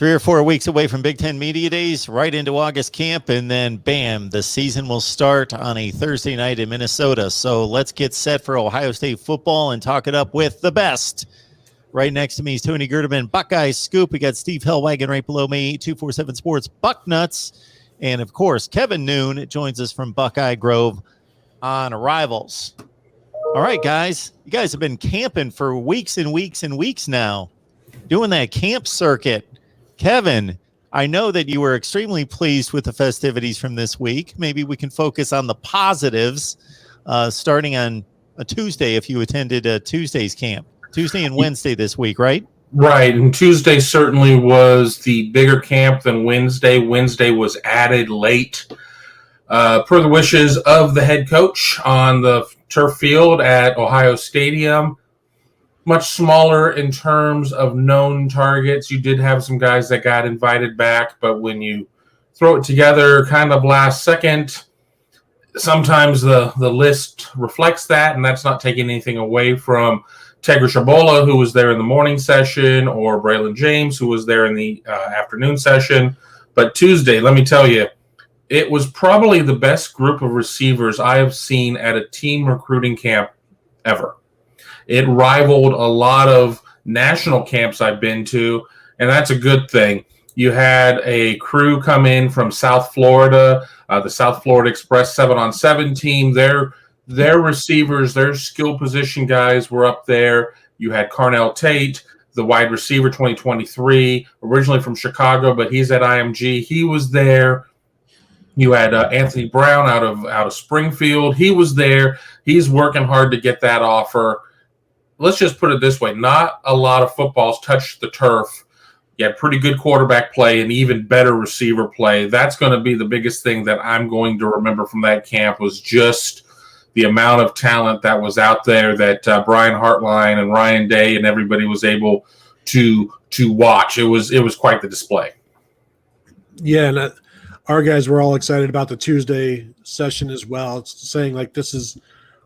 3 or 4 weeks away from Big Ten Media Days, right into August camp, and then bam, the season will start on a Thursday night in Minnesota. So let's get set for Ohio State football and talk it up with the best. Right next to me is Tony Gerdeman, Buckeyes Scoop. We got Steve Hellwagon right below me, 247 Sports Bucknuts. And, of course, Kevin Noon joins us from Buckeye Grove on Arrivals. All right, guys. You guys have been camping for weeks and weeks and weeks now, doing that camp circuit. Kevin, I know that you were extremely pleased with the festivities from this week. Maybe we can focus on the positives starting on a Tuesday if you attended Tuesday's camp. Tuesday and Wednesday this week, right? Right, and Tuesday certainly was the bigger camp than Wednesday. Wednesday was added late per the wishes of the head coach on the turf field at Ohio Stadium. Much smaller in terms of known targets. You did have some guys that got invited back, but when you throw it together kind of last second, sometimes the list reflects that, and that's not taking anything away from Tegra Shabola, who was there in the morning session, or Braylon James, who was there in the afternoon session. But Tuesday, let me tell you, it was probably the best group of receivers I have seen at a team recruiting camp ever. It rivaled a lot of national camps I've been to, and that's a good thing. You had a crew come in from South Florida, the South Florida Express 7-on-7 team. Their receivers, their skill position guys were up there. You had Carnell Tate, the wide receiver 2023, originally from Chicago, but he's at IMG. He was there. You had Anthony Brown out of Springfield. He was there. He's working hard to get that offer. Let's just put it this way. Not a lot of footballs touched the turf. You had pretty good quarterback play and even better receiver play. That's going to be the biggest thing that I'm going to remember from that camp, was just the amount of talent that was out there that Brian Hartline and Ryan Day and everybody was able to watch. It was quite the display. Yeah, and our guys were all excited about the Tuesday session as well. It's saying like this is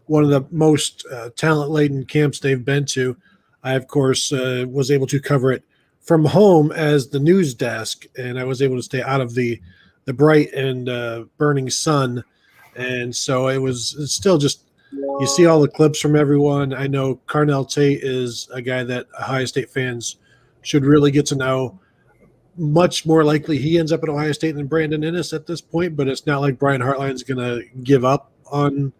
one of the most talent-laden camps they've been to. I, of course, was able to cover it from home as the news desk, and I was able to stay out of the bright and burning sun. And so it's still just, you see all the clips from everyone. I know Carnell Tate is a guy that Ohio State fans should really get to know. Much more likely he ends up at Ohio State than Brandon Inniss at this point, but it's not like Brian Hartline's going to give up on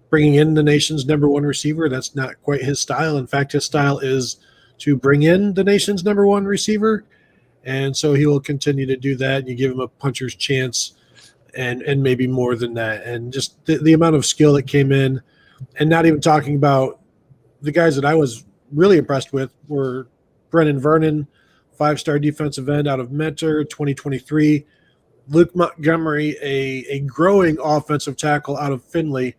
bringing in the nation's number one receiver. That's not quite his style. In fact, his style is to bring in the nation's number one receiver, and so he will continue to do that. You give him a puncher's chance and maybe more than that. And just the amount of skill that came in, and not even talking about the guys that I was really impressed with were Brennan Vernon, 5-star defensive end out of Mentor, 2023. Luke Montgomery, a growing offensive tackle out of Findlay,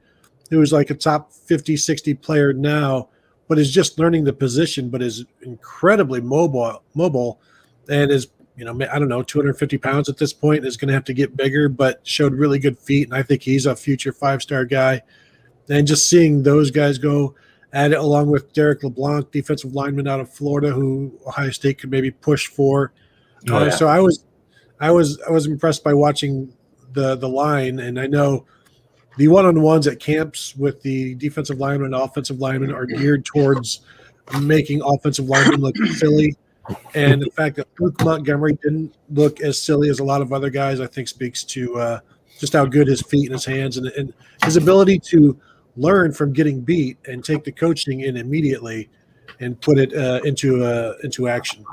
who is like a top 50, 60 player now, but is just learning the position, but is incredibly mobile and is, 250 pounds at this point, is going to have to get bigger, but showed really good feet. And I think he's a future 5-star guy. And just seeing those guys go at it, along with Derek LeBlanc, defensive lineman out of Florida, who Ohio State could maybe push for. So I was impressed by watching the line, and I know the one-on-ones at camps with the defensive lineman and offensive lineman are geared towards making offensive linemen look silly. And the fact that Luke Montgomery didn't look as silly as a lot of other guys, I think speaks to just how good his feet and his hands and his ability to learn from getting beat and take the coaching in immediately and put it into action.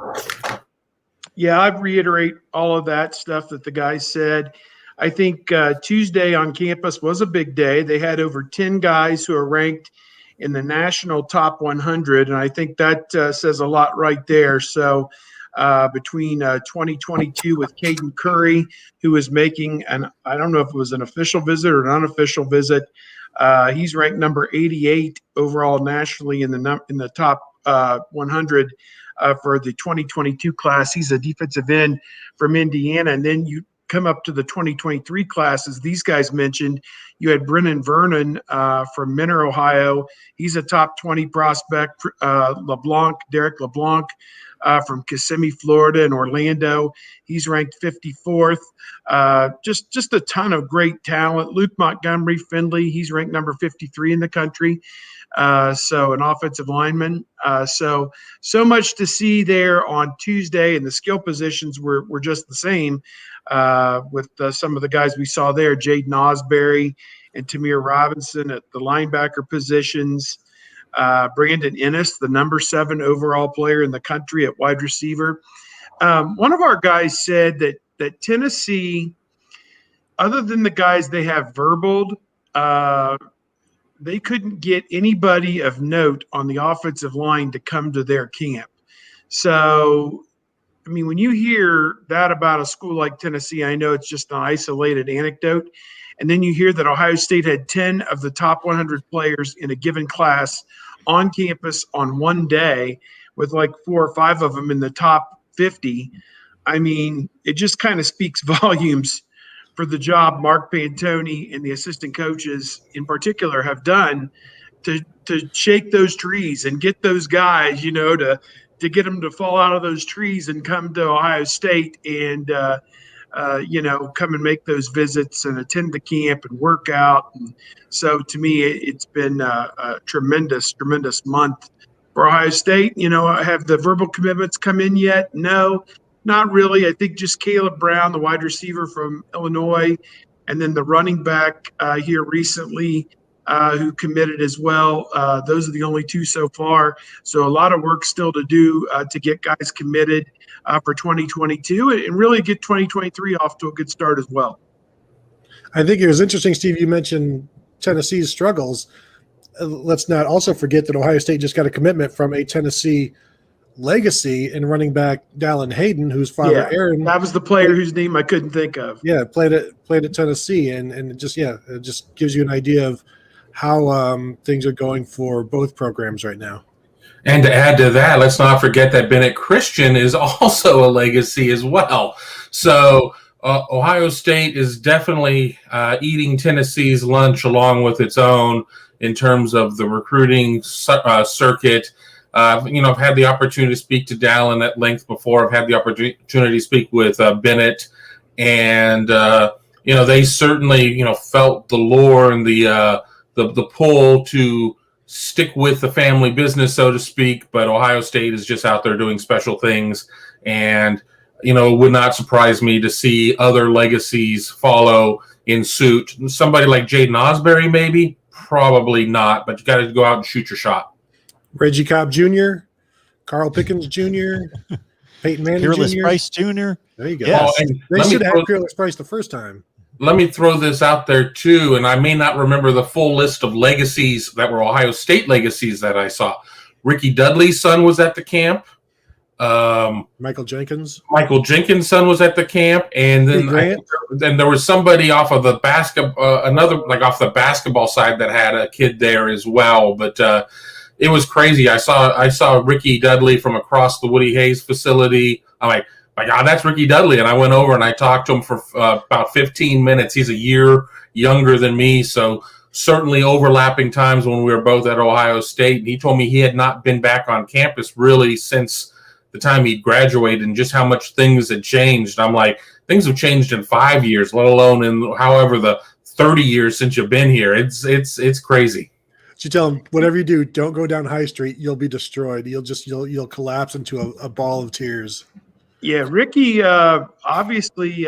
Yeah, I'd reiterate all of that stuff that the guys said. I think Tuesday on campus was a big day. They had over 10 guys who are ranked in the national top 100, and I think that says a lot right there. So between 2022 with Caden Curry, who is making I don't know if it was an official visit or an unofficial visit, he's ranked number 88 overall nationally in the top 100 for the 2022 class. He's a defensive end from Indiana. And then you come up to the 2023 classes, these guys mentioned. You had Brennan Vernon from Mentor, Ohio. He's a top 20 prospect. Derek LeBlanc from Kissimmee, Florida, and Orlando. He's ranked 54th. Just a ton of great talent. Luke Montgomery, Findlay, he's ranked number 53 in the country. So an offensive lineman. So much to see there on Tuesday, and the skill positions were just the same with some of the guys we saw there, Jaden Osbury and Tamir Robinson at the linebacker positions. Brandon Ennis, the number 7 overall player in the country at wide receiver. One of our guys said that Tennessee, other than the guys they have verbaled, they couldn't get anybody of note on the offensive line to come to their camp. So, I mean, when you hear that about a school like Tennessee, I know it's just an isolated anecdote. And then you hear that Ohio State had 10 of the top 100 players in a given class on campus on one day, with like 4 or 5 of them in the top 50. I mean, it just kind of speaks volumes for the job Mark Pantoni and the assistant coaches in particular have done to shake those trees and get those guys, to get them to fall out of those trees and come to Ohio State and, come and make those visits and attend the camp and work out. And so to me, it's been a tremendous, tremendous month for Ohio State. Have the verbal commitments come in yet? No. Not really. I think just Caleb Brown, the wide receiver from Illinois, and then the running back here recently who committed as well. Those are the only 2 so far. So a lot of work still to do to get guys committed for 2022 and really get 2023 off to a good start as well. I think it was interesting, Steve, you mentioned Tennessee's struggles. Let's not also forget that Ohio State just got a commitment from a Tennessee legacy in running back Dallin Hayden, whose father Aaron. That was the player whose name I couldn't think of. Yeah, played at Tennessee, and it just gives you an idea of how things are going for both programs right now. And to add to that, let's not forget that Bennett Christian is also a legacy as well. So Ohio State is definitely eating Tennessee's lunch along with its own in terms of the recruiting circuit. I've had the opportunity to speak to Dallin at length before. I've had the opportunity to speak with Bennett, and they certainly felt the lure and the pull to stick with the family business, so to speak. But Ohio State is just out there doing special things, and it would not surprise me to see other legacies follow in suit. Somebody like Jaden Osbury, maybe, probably not, but you got to go out and shoot your shot. Reggie Cobb Jr., Carl Pickens Jr., Peyton Manning Peerless Jr. Price Jr. There you go. Yes. They should have Peerless Price the first time. Let me throw this out there, too, and I may not remember the full list of legacies that were Ohio State legacies that I saw. Ricky Dudley's son was at the camp. Michael Jenkins' son was at the camp, and then there was somebody off of the off the basketball side that had a kid there as well. But it was crazy. I saw Ricky Dudley from across the Woody Hayes facility. I'm like, my God, that's Ricky Dudley. And I went over and I talked to him for about 15 minutes. He's a year younger than me, so certainly overlapping times when we were both at Ohio State. And he told me he had not been back on campus really since the time he graduated, and just how much things had changed. I'm like, things have changed in 5 years, let alone in however the 30 years since you've been here. It's crazy. You tell him, whatever you do, don't go down High Street. You'll be destroyed. You'll collapse into a ball of tears. Yeah, Ricky, obviously,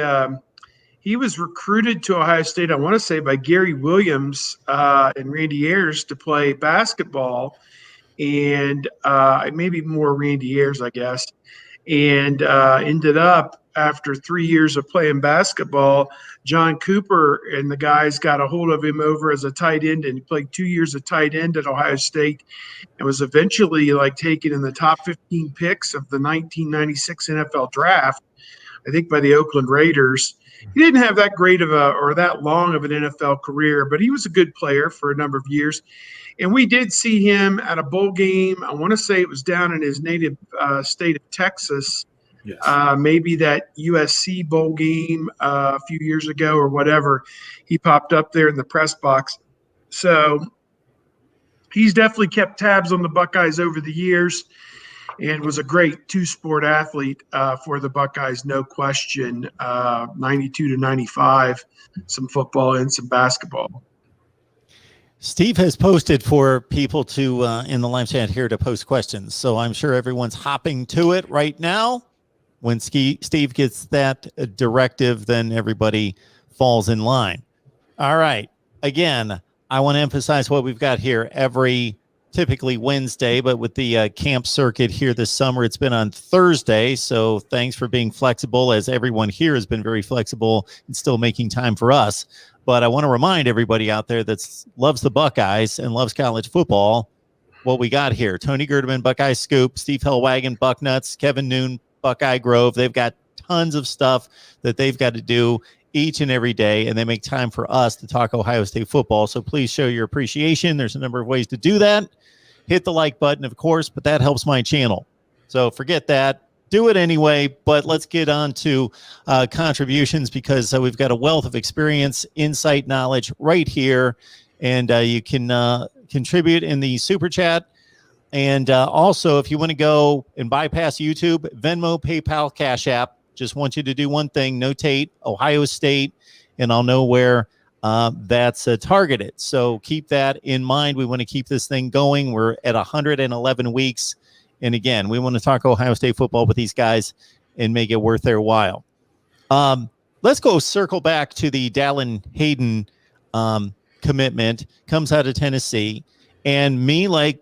he was recruited to Ohio State, I want to say, by Gary Williams and Randy Ayers to play basketball, and maybe more Randy Ayers, I guess, and ended up, after 3 years of playing basketball, John Cooper and the guys got a hold of him over as a tight end, and he played 2 years of tight end at Ohio State and was eventually taken in the top 15 picks of the 1996 NFL draft, I think by the Oakland Raiders. He didn't have that great of that long of an NFL career, but he was a good player for a number of years. And we did see him at a bowl game. I want to say it was down in his native state of Texas. Yes. Maybe that USC bowl game a few years ago or whatever. He popped up there in the press box. So he's definitely kept tabs on the Buckeyes over the years. and was a great two-sport athlete for the Buckeyes, no question. 92 to 95, some football and some basketball. Steve has posted for people to in the live chat here to post questions, so I'm sure everyone's hopping to it right now. When Steve gets that directive, then everybody falls in line. All right. Again, I want to emphasize what we've got here every typically Wednesday, but with the camp circuit here this summer, it's been on Thursday. So thanks for being flexible, as everyone here has been very flexible and still making time for us. But I want to remind everybody out there that loves the Buckeyes and loves college football what we got here. Tony Gerdeman, Buckeye Scoop, Steve Hellwagon, Bucknuts, Kevin Noon, Buckeye Grove. They've got tons of stuff that they've got to do each and every day, and they make time for us to talk Ohio State football. So please show your appreciation. There's a number of ways to do that. Hit the like button, of course, but that helps my channel. So forget that. Do it anyway, but let's get on to contributions, because we've got a wealth of experience, insight, knowledge right here, and you can contribute in the Super Chat. And also, if you want to go and bypass YouTube, Venmo, PayPal, Cash App, just want you to do one thing: notate Ohio State, and I'll know where that's targeted. So keep that in mind. We want to keep this thing going. We're at 111 weeks. And again, we want to talk Ohio State football with these guys and make it worth their while. Let's go circle back to the Dallan Hayden commitment. Comes out of Tennessee. And me, like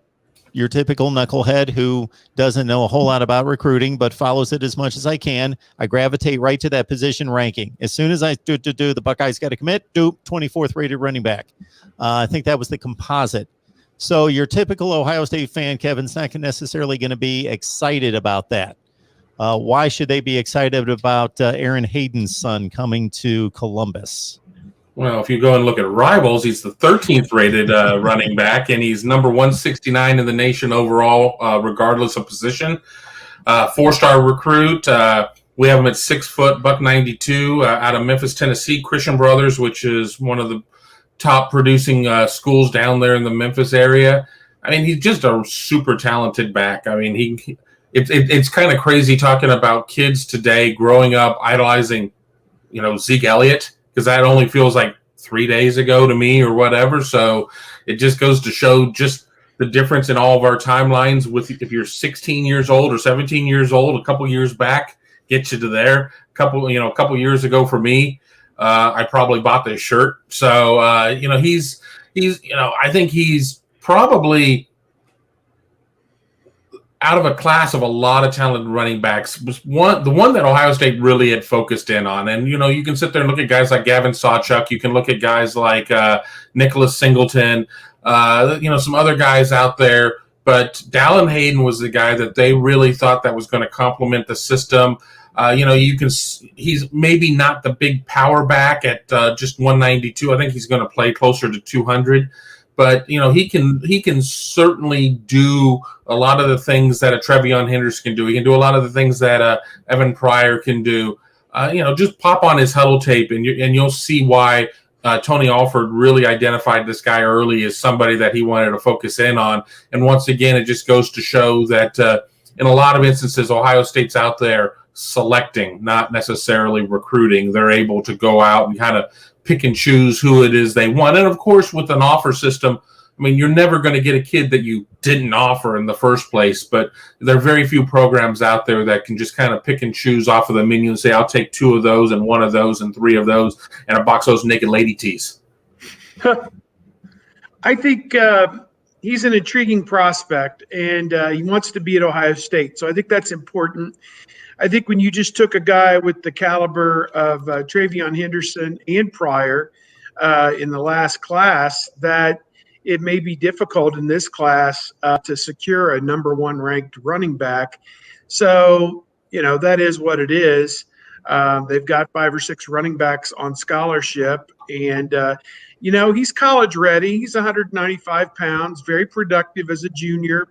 your typical knucklehead who doesn't know a whole lot about recruiting but follows it as much as I can, I gravitate right to that position ranking. As soon as I do the Buckeyes got to commit, 24th rated running back. I think that was the composite. So your typical Ohio State fan, Kevin's not necessarily going to be excited about that. Why should they be excited about Aaron Hayden's son coming to Columbus? Well, if you go and look at Rivals, he's the 13th rated running back, and he's number 169 in the nation overall, regardless of position. 4-star recruit. We have him at 6 foot, buck 92, out of Memphis, Tennessee, Christian Brothers, which is one of the top producing schools down there in the Memphis area. I mean, he's just a super talented back. I mean, it's kind of crazy talking about kids today growing up idolizing, Zeke Elliott, because that only feels like 3 days ago to me or whatever. So it just goes to show just the difference in all of our timelines. With if you're 16 years old or 17 years old, a couple years back gets you to there. A couple years ago for me, I probably bought this shirt. So, he's I think he's probably out of a class of a lot of talented running backs. Was the one that Ohio State really had focused in on. And, you can sit there and look at guys like Gavin Sawchuk. You can look at guys like Nicholas Singleton, some other guys out there. But Dallan Hayden was the guy that they really thought that was going to complement the system. He's maybe not the big power back at just 192. I think he's going to play closer to 200, but he can certainly do a lot of the things that a Trevion Henderson can do. He can do a lot of the things that Evan Pryor can do. Just pop on his huddle tape and you'll see why Tony Alford really identified this guy early as somebody that he wanted to focus in on. And once again, it just goes to show that in a lot of instances, Ohio State's out there selecting, not necessarily recruiting. They're able to go out and kind of pick and choose who it is they want. And of course, with an offer system, I mean, you're never going to get a kid that you didn't offer in the first place, but there are very few programs out there that can just kind of pick and choose off of the menu and say, I'll take 2 of those and 1 of those and 3 of those and a box of those naked lady tees. I think he's an intriguing prospect, and he wants to be at Ohio State. So I think that's important. I think when you just took a guy with the caliber of Trevion Henderson and Pryor in the last class, that it may be difficult in this class to secure a number 1 ranked running back. So, that is what it is. They've got 5 or 6 running backs on scholarship, and, he's college ready. He's 195 pounds, very productive as a junior.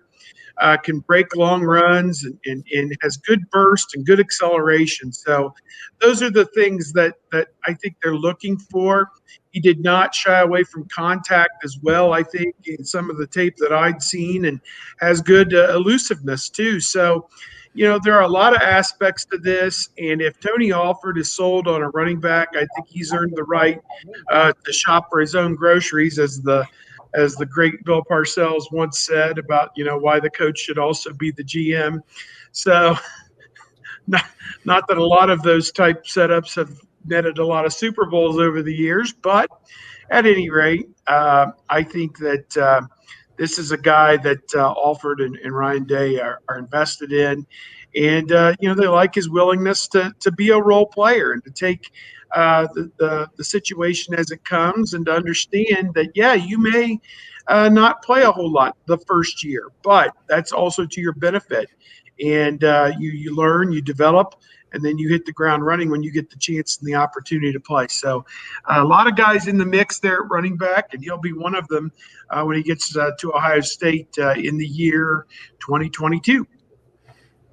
can break long runs and has good burst and good acceleration. So those are the things that I think they're looking for. He did not shy away from contact as well, I think, in some of the tape that I'd seen, and has good elusiveness too. So, there are a lot of aspects to this, and if Tony Alford is sold on a running back, I think he's earned the right to shop for his own groceries, as the great Bill Parcells once said about why the coach should also be the GM. So, not that a lot of those type setups have netted a lot of Super Bowls over the years, but at any rate, I think that this is a guy that Alford and Ryan Day are invested in, and they like his willingness to be a role player and to take the situation as it comes, and to understand that you may not play a whole lot the first year, but that's also to your benefit, and you learn, you develop, and then you hit the ground running when you get the chance and the opportunity to play. So a lot of guys in the mix there at running back, and he'll be one of them when he gets to Ohio State in the year 2022.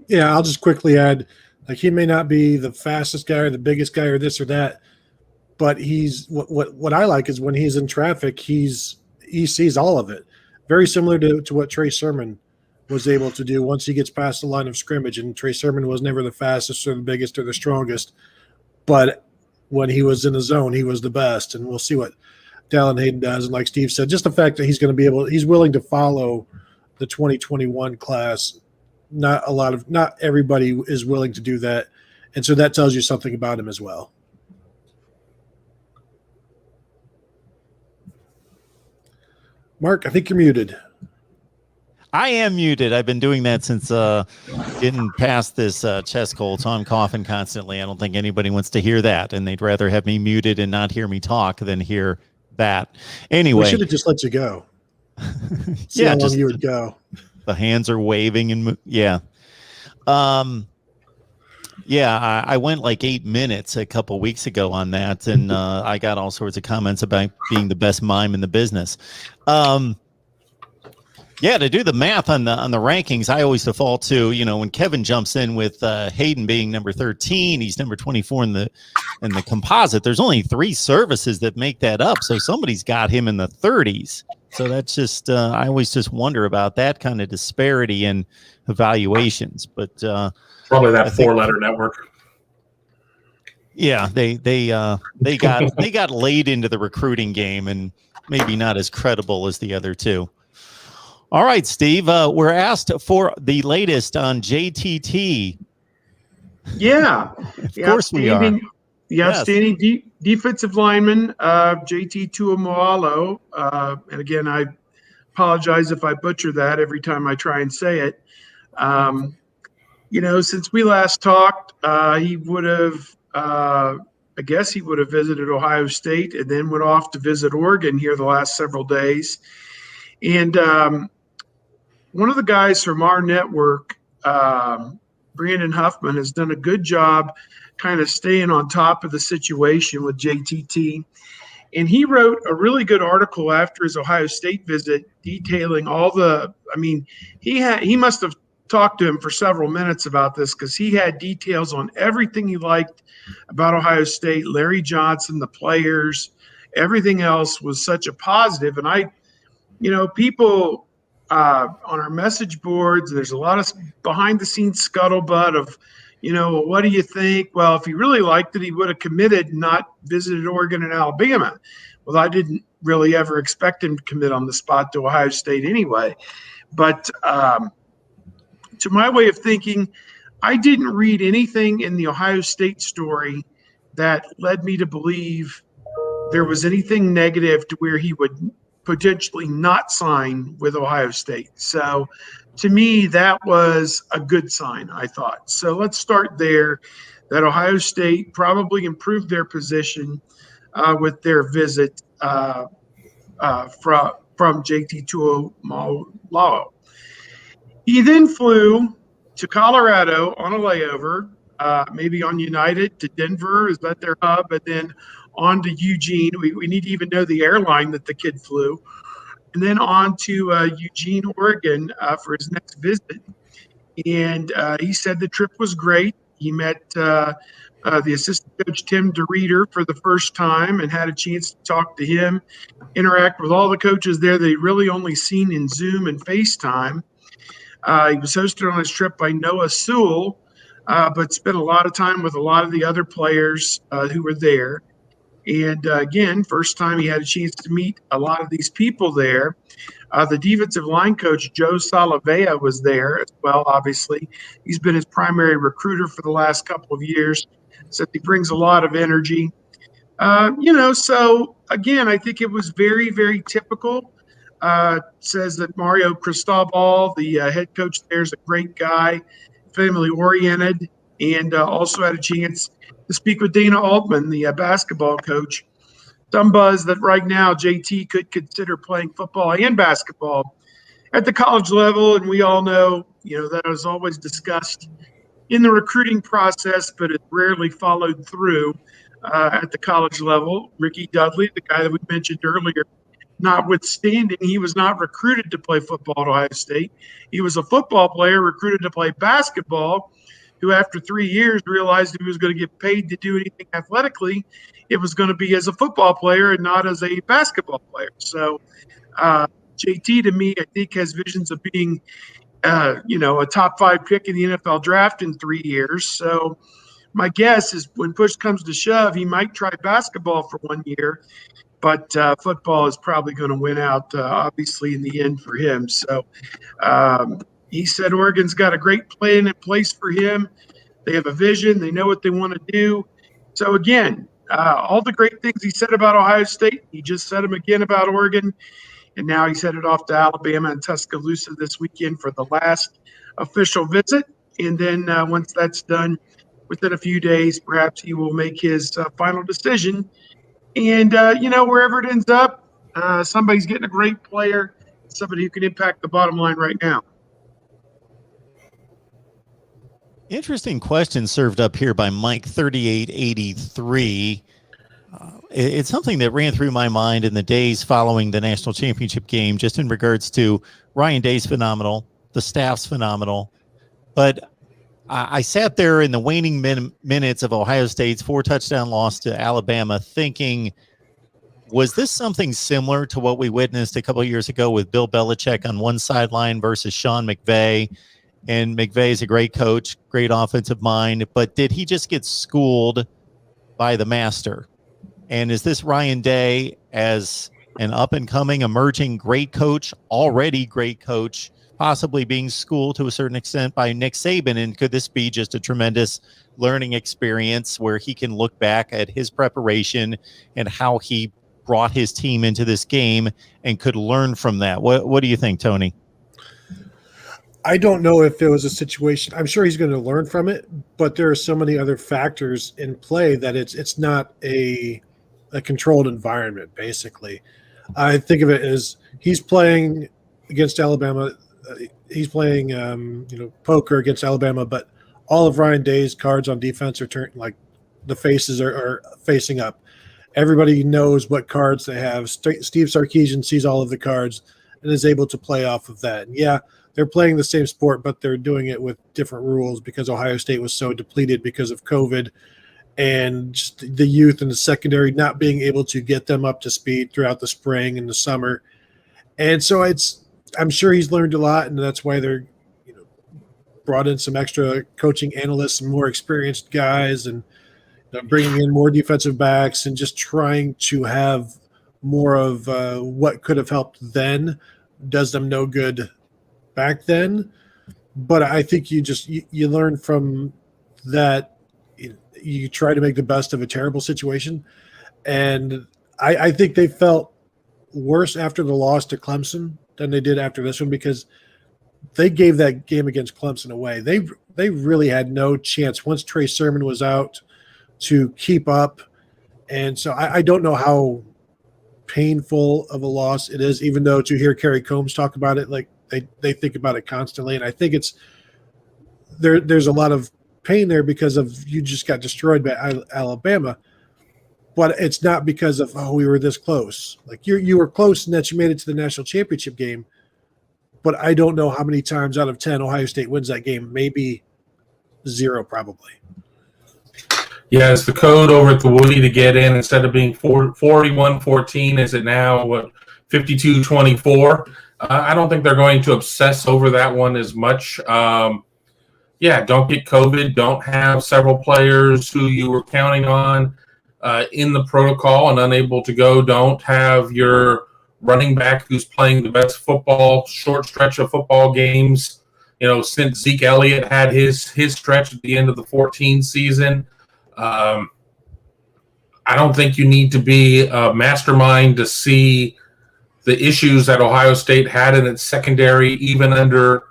Yeah, I'll just quickly add, like, he may not be the fastest guy or the biggest guy or this or that, but he's what I like is when he's in traffic, he sees all of it. Very similar to what Trey Sermon was able to do once he gets past the line of scrimmage. And Trey Sermon was never the fastest or the biggest or the strongest, but when he was in the zone, he was the best. And we'll see what Dallin Hayden does. And like Steve said, just the fact that he's willing to follow the 2021 class. Not everybody is willing to do that. And so that tells you something about him as well. Mark, I think you're muted. I am muted. I've been doing that since getting past this chest cold, so I'm coughing constantly. I don't think anybody wants to hear that, and they'd rather have me muted and not hear me talk than hear that. Anyway, we should have just let you go. See how long you would go. The hands are waving and I went like 8 minutes a couple weeks ago on that, and I got all sorts of comments about being the best mime in the business. To do the math on the rankings, I always default to, when Kevin jumps in with Hayden being number 13, he's number 24 in the composite. There's only 3 services that make that up, so somebody's got him in the 30s. So that's just I always just wonder about that kind of disparity in evaluations. But probably that 4-letter network. Yeah, they got laid into the recruiting game, and maybe not as credible as the other two. All right, Steve, we're asked for the latest on JTT. Yeah. Of course we are. The outstanding defensive lineman, JT Tuamoalo. And again, I apologize if I butcher that every time I try and say it. Since we last talked, he would have, I guess he would have visited Ohio State and then went off to visit Oregon here the last several days. And one of the guys from our network, Brandon Huffman, has done a good job kind of staying on top of the situation with JTT. And he wrote a really good article after his Ohio State visit detailing he must have talked to him for several minutes about this, because he had details on everything he liked about Ohio State, Larry Johnson, the players, everything else was such a positive. And people on our message boards, there's a lot of behind the scenes scuttlebutt of, what do you think? Well, if he really liked it, he would have committed, not visited Oregon and Alabama. Well, I didn't really ever expect him to commit on the spot to Ohio State anyway. But to my way of thinking, I didn't read anything in the Ohio State story that led me to believe there was anything negative to where he would potentially not sign with Ohio State. So to me, that was a good sign, I thought. So let's start there, that Ohio State probably improved their position with their visit from JT Tuamoalo. He then flew to Colorado on a layover, maybe on United to Denver. Is that their hub? And then on to Eugene. We need to even know the airline that the kid flew. and then on to Eugene, Oregon for his next visit. And he said the trip was great. He met the assistant coach, Tim DeReeder, for the first time and had a chance to talk to him, interact with all the coaches there that he'd really only seen in Zoom and FaceTime. He was hosted on his trip by Noah Sewell, but spent a lot of time with a lot of the other players who were there. And again, first time he had a chance to meet a lot of these people there. The defensive line coach, Joe Salavea, was there as well, obviously. He's been his primary recruiter for the last couple of years. So he brings a lot of energy. So again, I think it was very, very typical. Says that Mario Cristobal, the head coach there, is a great guy, family-oriented, and also had a chance to speak with Dana Altman, the basketball coach. Some buzz that right now JT could consider playing football and basketball at the college level, and we all know, that is always discussed in the recruiting process, but it rarely followed through at the college level. Ricky Dudley, the guy that we mentioned earlier, notwithstanding, he was not recruited to play football at Ohio State. He was a football player recruited to play basketball, who after 3 years realized if he was going to get paid to do anything athletically, it was going to be as a football player and not as a basketball player. So JT, to me, I think has visions of being, a top 5 pick in the NFL draft in 3 years. So my guess is when push comes to shove, he might try basketball for 1 year, but football is probably going to win out, obviously, in the end for him. So he said Oregon's got a great plan in place for him. They have a vision. They know what they want to do. So, again, all the great things he said about Ohio State, he just said them again about Oregon. And now he's headed off to Alabama and Tuscaloosa this weekend for the last official visit. And then once that's done, within a few days, perhaps he will make his final decision. And, wherever it ends up, somebody's getting a great player, somebody who can impact the bottom line right now. Interesting question served up here by Mike 3883. It's something that ran through my mind in the days following the national championship game, just in regards to Ryan Day's phenomenal, the staff's phenomenal. But I sat there in the waning minutes of Ohio State's 4-touchdown loss to Alabama thinking, was this something similar to what we witnessed a couple of years ago with Bill Belichick on one sideline versus Sean McVay? And McVay is a great coach, great offensive mind, but did he just get schooled by the master? And is this Ryan Day, as an up-and-coming, emerging great coach, already great coach, possibly being schooled to a certain extent by Nick Saban? And could this be just a tremendous learning experience where he can look back at his preparation and how he brought his team into this game and could learn from that? What do you think, Tony? I don't know if it was a situation. I'm sure he's going to learn from it, but there are so many other factors in play that it's not a controlled environment, basically. I think of it as he's playing against Alabama. He's playing, poker against Alabama, but all of Ryan Day's cards on defense are turned, like the faces are facing up. Everybody knows what cards they have. Steve Sarkisian sees all of the cards and is able to play off of that. And yeah, they're playing the same sport, but they're doing it with different rules because Ohio State was so depleted because of COVID and just the youth and the secondary not being able to get them up to speed throughout the spring and the summer. And so I'm sure he's learned a lot, and that's why they're brought in some extra coaching analysts and more experienced guys, and bringing in more defensive backs and just trying to have more of what could have helped then does them no good back then. But I think you learn from that. You try to make the best of a terrible situation. And I think they felt worse after the loss to Clemson than they did after this one, because they gave that game against Clemson away. They really had no chance once Trey Sermon was out to keep up. And so I don't know how painful of a loss it is, even though to hear Kerry Combs talk about it, like they think about it constantly. And I think there's a lot of pain there because of you just got destroyed by Alabama. but it's not because of, we were this close. Like you were close in that you made it to the national championship game, but I don't know how many times out of 10 Ohio State wins that game. Maybe 0, probably. Yeah, it's the code over at the Woody to get in. Instead of being 41-14, is it now 52-24? I don't think they're going to obsess over that one as much. Don't get COVID. Don't have several players who you were counting on in the protocol and unable to go. Don't have your running back who's playing the best short stretch of football games, since Zeke Elliott had his stretch at the end of the 14 season. I don't think you need to be a mastermind to see the issues that Ohio State had in its secondary, even under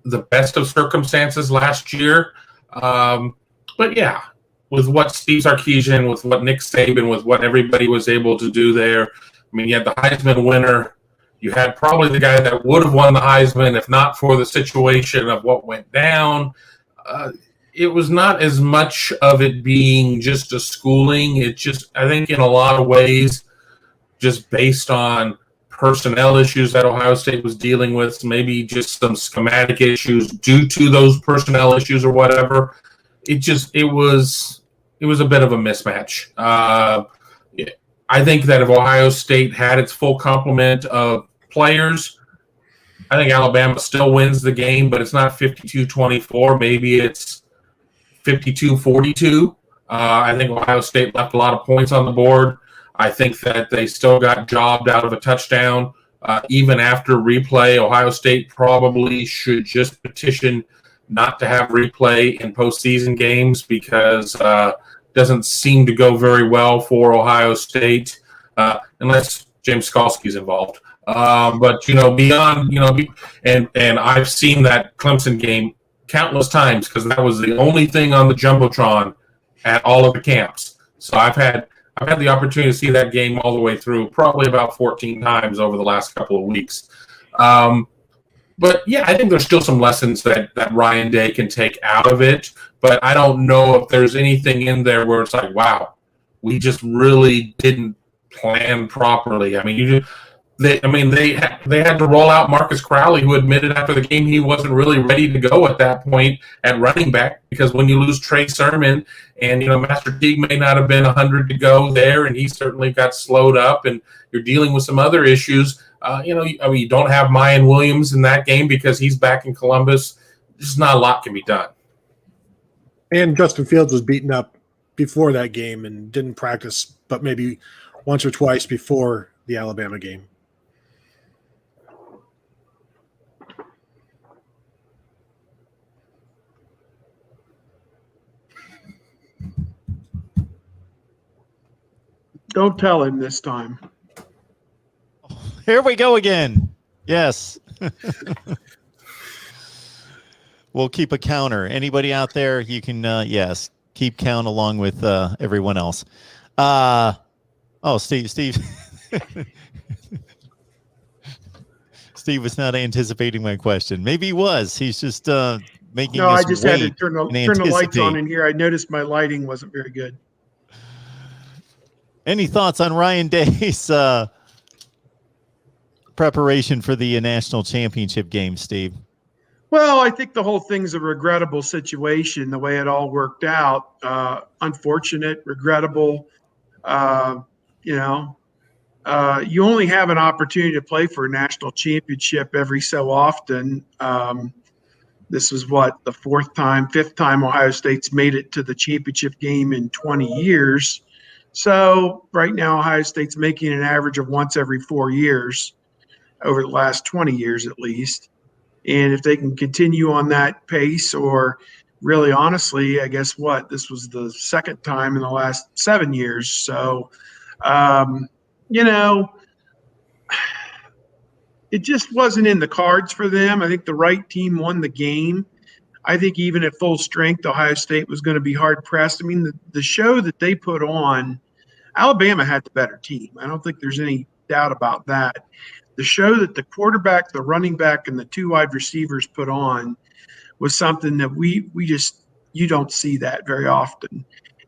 the best of circumstances last year. But yeah, with what Steve Sarkisian, with what Nick Saban, with what everybody was able to do there. I mean, you had the Heisman winner. You had probably the guy that would have won the Heisman if not for the situation of what went down. It was not as much of it being just a schooling. It just, I think in a lot of ways, just based on personnel issues that Ohio State was dealing with, maybe just some schematic issues due to those personnel issues or whatever. It was a bit of a mismatch. I think that if Ohio State had its full complement of players, I think Alabama still wins the game, but it's not 52-24. Maybe it's 52-42. I think Ohio State left a lot of points on the board. I think that they still got jobbed out of a touchdown. Even after replay, Ohio State probably should just petition not to have replay in postseason games because it doesn't seem to go very well for Ohio State unless James Skalski's involved. But beyond, and I've seen that Clemson game countless times because that was the only thing on the Jumbotron at all of the camps. So I've had the opportunity to see that game all the way through, probably about 14 times over the last couple of weeks. But yeah, I think there's still some lessons that Ryan Day can take out of it. But I don't know if there's anything in there where it's like, wow, we just really didn't plan properly. I mean, they had to roll out Marcus Crowley, who admitted after the game he wasn't really ready to go at that point at running back because when you lose Trey Sermon and Master Teague may not have been 100 to go there, and he certainly got slowed up, and you're dealing with some other issues. You don't have Mayan Williams in that game because he's back in Columbus. Just not a lot can be done. And Justin Fields was beaten up before that game and didn't practice, but maybe once or twice before the Alabama game. Don't tell him this time. Here we go again. Yes. We'll keep a counter. Anybody out there, you can, yes, keep count along with everyone else. Steve. Steve was not anticipating my question. Maybe he was. He's just making No, us I just wait had to turn the lights on in here. I noticed my lighting wasn't very good. Any thoughts on Ryan Day's preparation for the national championship game, Steve? Well, I think the whole thing's a regrettable situation, the way it all worked out. Unfortunate, regrettable. You only have an opportunity to play for a national championship every so often. This was the fifth time Ohio State's made it to the championship game in 20 years. So right now, Ohio State's making an average of once every 4 years over the last 20 years at least. And if they can continue on that pace, or really honestly, I guess this was the second time in the last 7 years. So, it just wasn't in the cards for them. I think the right team won the game. I think even at full strength, Ohio State was going to be hard pressed. I mean, the show that they put on, Alabama had the better team. I don't think there's any doubt about that. The show that the quarterback, the running back, and the two wide receivers put on was something that you don't see that very often.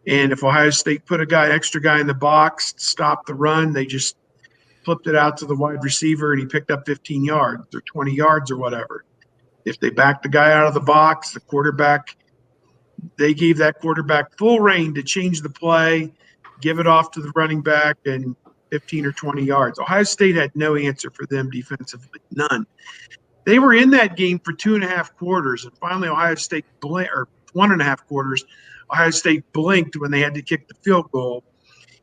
And if Ohio State put extra guy in the box to stop the run, they just flipped it out to the wide receiver and he picked up 15 yards or 20 yards or whatever. If they backed the guy out of the box, they gave that quarterback full reign to change the play, give it off to the running back, and 15 or 20 yards. Ohio State had no answer for them defensively, none. They were in that game for 2.5 quarters, and finally Ohio State or 1.5 quarters, Ohio State blinked when they had to kick the field goal,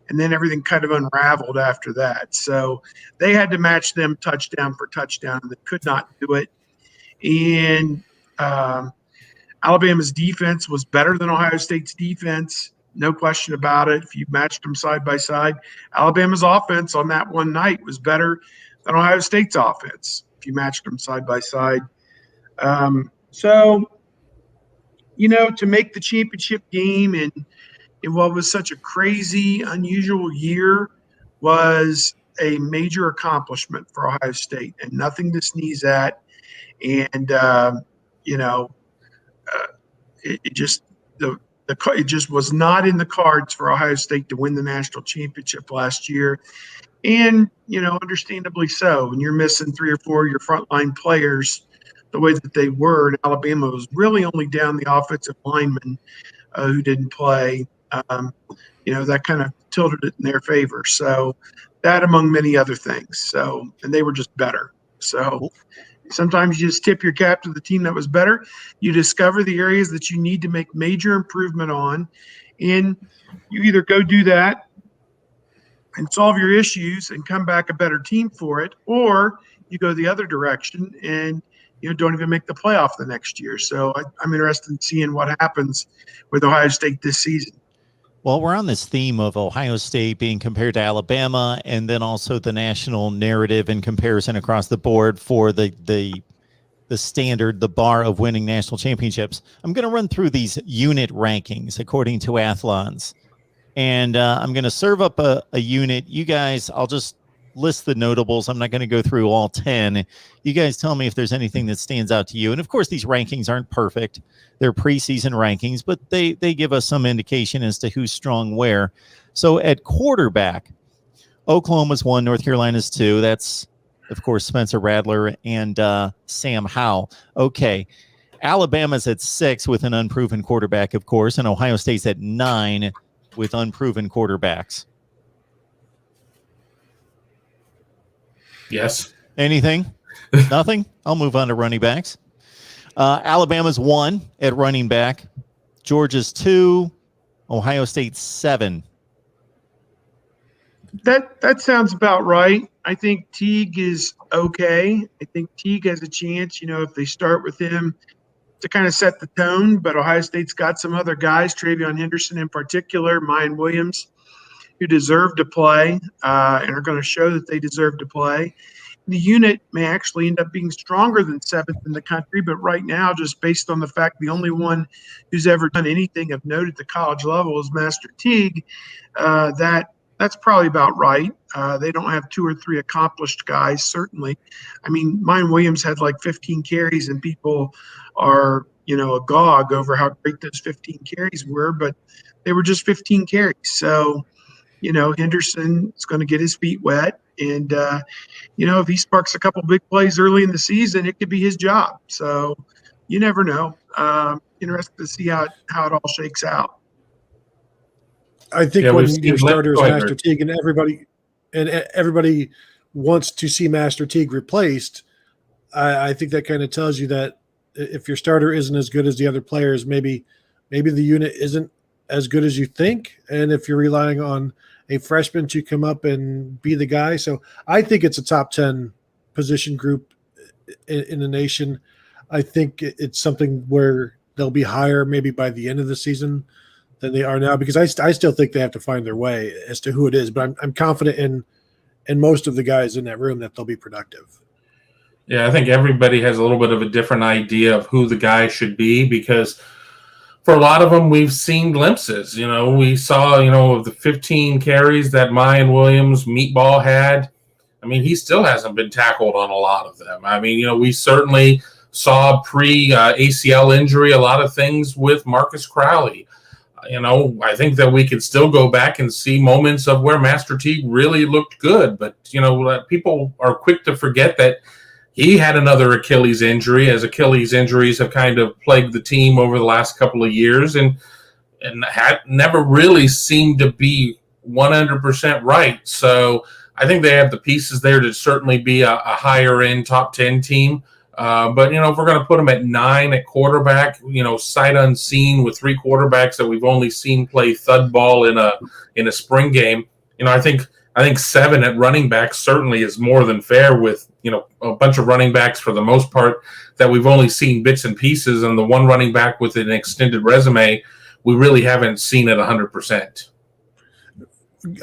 and then everything kind of unraveled after that. So they had to match them touchdown for touchdown, and they could not do it. And Alabama's defense was better than Ohio State's defense, no question about it. If you matched them side by side, Alabama's offense on that one night was better than Ohio State's offense if you matched them side by side. So, to make the championship game in what was such a crazy, unusual year was a major accomplishment for Ohio State and nothing to sneeze at. And, it just was not in the cards for Ohio State to win the national championship last year. And, understandably so. When you're missing 3 or 4 of your frontline players the way that they were, and Alabama was really only down the offensive linemen who didn't play, that kind of tilted it in their favor. So that among many other things. So, and they were just better. So sometimes you just tip your cap to the team that was better. You discover the areas that you need to make major improvement on, and you either go do that and solve your issues and come back a better team for it, or you go the other direction and don't even make the playoff the next year. So I'm interested in seeing what happens with Ohio State this season. Well, we're on this theme of Ohio State being compared to Alabama, and then also the national narrative and comparison across the board for the standard, the bar of winning national championships. I'm going to run through these unit rankings according to Athlons, and I'm going to serve up a unit. You guys, I'll just list the notables. I'm not going to go through all 10. You guys tell me if there's anything that stands out to you. And of course, these rankings aren't perfect. They're preseason rankings, but they give us some indication as to who's strong where. So at quarterback, Oklahoma's 1, North Carolina's 2. That's, of course, Spencer Rattler and Sam Howell. Okay. Alabama's at 6 with an unproven quarterback, of course, and Ohio State's at 9 with unproven quarterbacks. Yes. Anything? Nothing? I'll move on to running backs. Alabama's 1 at running back. Georgia's 2. Ohio State's 7. That sounds about right. I think Teague is okay. I think Teague has a chance, if they start with him to kind of set the tone. But Ohio State's got some other guys, Travion Henderson in particular, Mayan Williams, who deserve to play and are going to show that they deserve to play. The unit may actually end up being stronger than 7th in the country, but right now, just based on the fact the only one who's ever done anything of note at the college level is Master Teague, that's probably about right. They don't have 2 or 3 accomplished guys, certainly. I mean, Mayan Williams had like 15 carries, and people are, agog over how great those 15 carries were, but they were just 15 carries. So, Henderson is going to get his feet wet. And, if he sparks a couple big plays early in the season, it could be his job. So you never know. Interested to see how it all shakes out. I think when your starter is Master Teague and everybody wants to see Master Teague replaced, I think that kind of tells you that if your starter isn't as good as the other players, maybe the unit isn't as good as you think. And if you're relying on a freshman to come up and be the guy. So I think it's a top 10 position group in the nation. I think it's something where they'll be higher maybe by the end of the season than they are now, because I still think they have to find their way as to who it is. But I'm confident in most of the guys in that room that they'll be productive. Yeah, I think everybody has a little bit of a different idea of who the guy should be, because for a lot of them, we've seen glimpses. We saw, of the 15 carries that Mayan Williams meatball had. I mean, he still hasn't been tackled on a lot of them. I mean, we certainly saw pre-ACL injury a lot of things with Marcus Crowley. I think that we could still go back and see moments of where Master Teague really looked good. But, people are quick to forget that he had another Achilles injury, as Achilles injuries have kind of plagued the team over the last couple of years and had never really seemed to be 100% right. So I think they have the pieces there to certainly be a higher end top 10 team. But, if we're going to put them at 9 at quarterback, sight unseen with 3 quarterbacks that we've only seen play thud ball in a spring game, I think 7 at running back certainly is more than fair with, a bunch of running backs for the most part that we've only seen bits and pieces, and the one running back with an extended resume, we really haven't seen it 100%.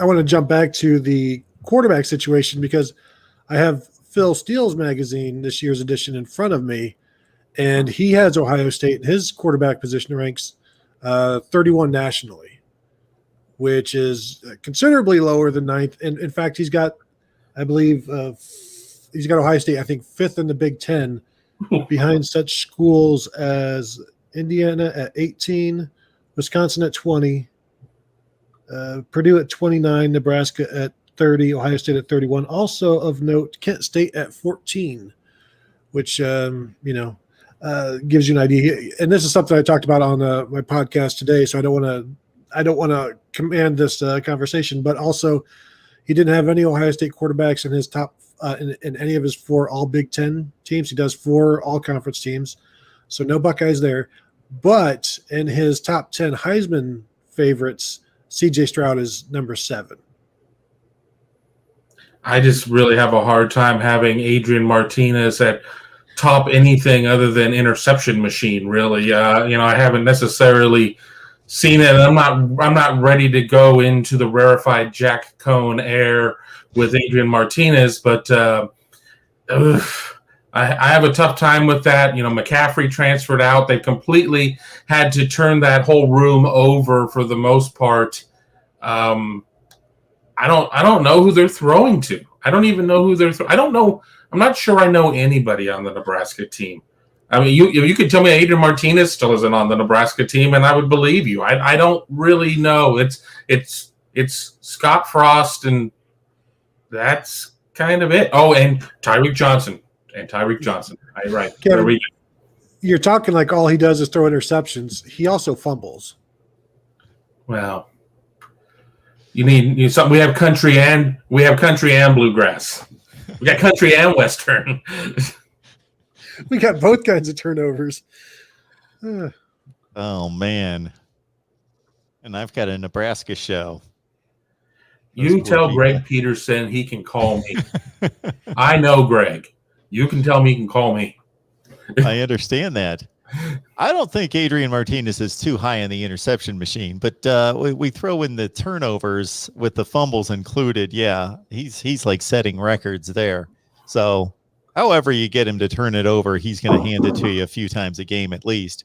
I want to jump back to the quarterback situation because I have Phil Steele's magazine, this year's edition, in front of me, and he has Ohio State. His quarterback position ranks 31 nationally, which is considerably lower than 9th. And in fact, he's got, I believe, he's got Ohio State, I think, 5th in the Big Ten, behind such schools as Indiana at 18, Wisconsin at 20, Purdue at 29, Nebraska at 30, Ohio State at 31. Also of note, Kent State at 14, which gives you an idea. And this is something I talked about on my podcast today, so I don't want to command this conversation. But also, he didn't have any Ohio State quarterbacks in his top in any of his 4 All Big Ten teams. He does 4 All Conference teams, so no Buckeyes there. But in his top 10 Heisman favorites, C.J. Stroud is number 7. I just really have a hard time having Adrian Martinez at top anything other than interception machine. Really, I haven't necessarily seen it. I'm not ready to go into the rarefied Jack Cohn air with Adrian Martinez, but I have a tough time with that. McCaffrey transferred out. They completely had to turn that whole room over for the most part. I don't know who they're throwing to. I don't even know who they're I don't know. I'm not sure I know anybody on the Nebraska team. I mean, you could tell me Adrian Martinez still isn't on the Nebraska team, and I would believe you. I don't really know. It's Scott Frost, and that's kind of it. Oh, and Tyreek Johnson. Right. Kevin, there we go. You're talking like all he does is throw interceptions. He also fumbles. Well, you need something. We have country and bluegrass. We got country and western. We got both kinds of turnovers. Oh man! And I've got a Nebraska show. You tell Greg Peterson he can call me. I know Greg. You can tell me he can call me. I understand that. I don't think Adrian Martinez is too high in the interception machine, but we throw in the turnovers with the fumbles included. Yeah, he's like setting records there. So however you get him to turn it over, he's going to hand it to you a few times a game at least.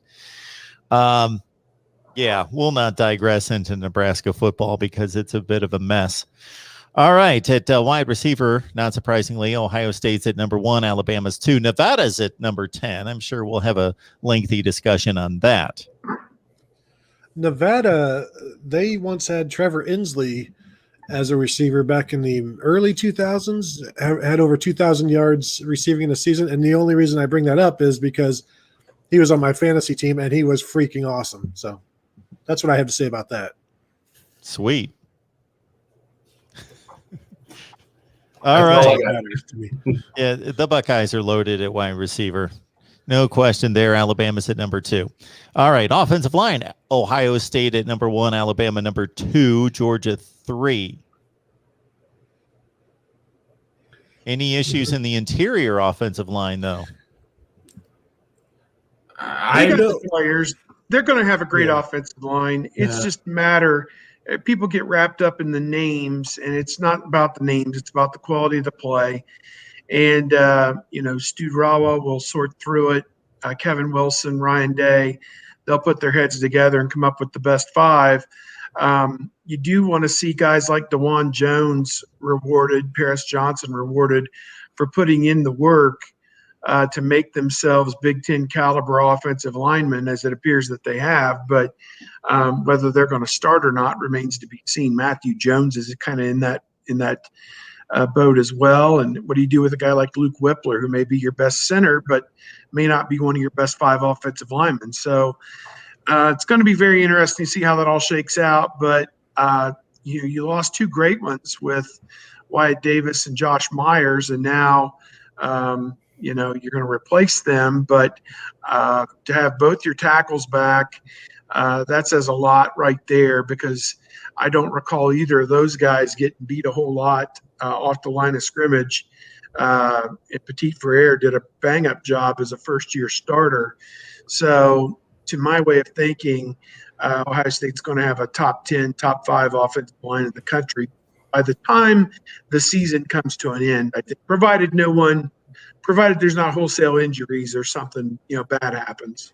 Yeah, we'll not digress into Nebraska football because it's a bit of a mess. All right, at wide receiver, not surprisingly, Ohio State's at number 1, Alabama's 2, Nevada's at number 10. I'm sure we'll have a lengthy discussion on that. Nevada, they once had Trevor Inslee as a receiver back in the early 2000s, had over 2,000 yards receiving in a season. And the only reason I bring that up is because he was on my fantasy team and he was freaking awesome. So that's what I have to say about that. Sweet. All right. Yeah, the Buckeyes are loaded at wide receiver. No question there. Alabama's at number 2. All right. Offensive line. Ohio State at number 1, Alabama number 2, Georgia 3. Any issues in the interior offensive line, though? I got the players. They're going to have a great offensive line. It's just a matter. People get wrapped up in the names, and it's not about the names. It's about the quality of the play. And, Stu Rawa will sort through it. Kevin Wilson, Ryan Day, they'll put their heads together and come up with the best 5. You do want to see guys like DeJuan Jones rewarded, Paris Johnson rewarded for putting in the work. to make themselves Big Ten caliber offensive linemen, as it appears that they have. But whether they're going to start or not remains to be seen. Matthew Jones is kind of in that boat as well. And what do you do with a guy like Luke Whippler, who may be your best center, but may not be one of your best 5 offensive linemen? So it's going to be very interesting to see how that all shakes out. But you lost 2 great ones with Wyatt Davis and Josh Myers, and now you're going to replace them. But to have both your tackles back, that says a lot right there, because I don't recall either of those guys getting beat a whole lot off the line of scrimmage. Petit Frere did a bang-up job as a first-year starter. So to my way of thinking, Ohio State's going to have a top 10, top 5 offensive line in the country by the time the season comes to an end, I think, provided there's not wholesale injuries or something, bad happens.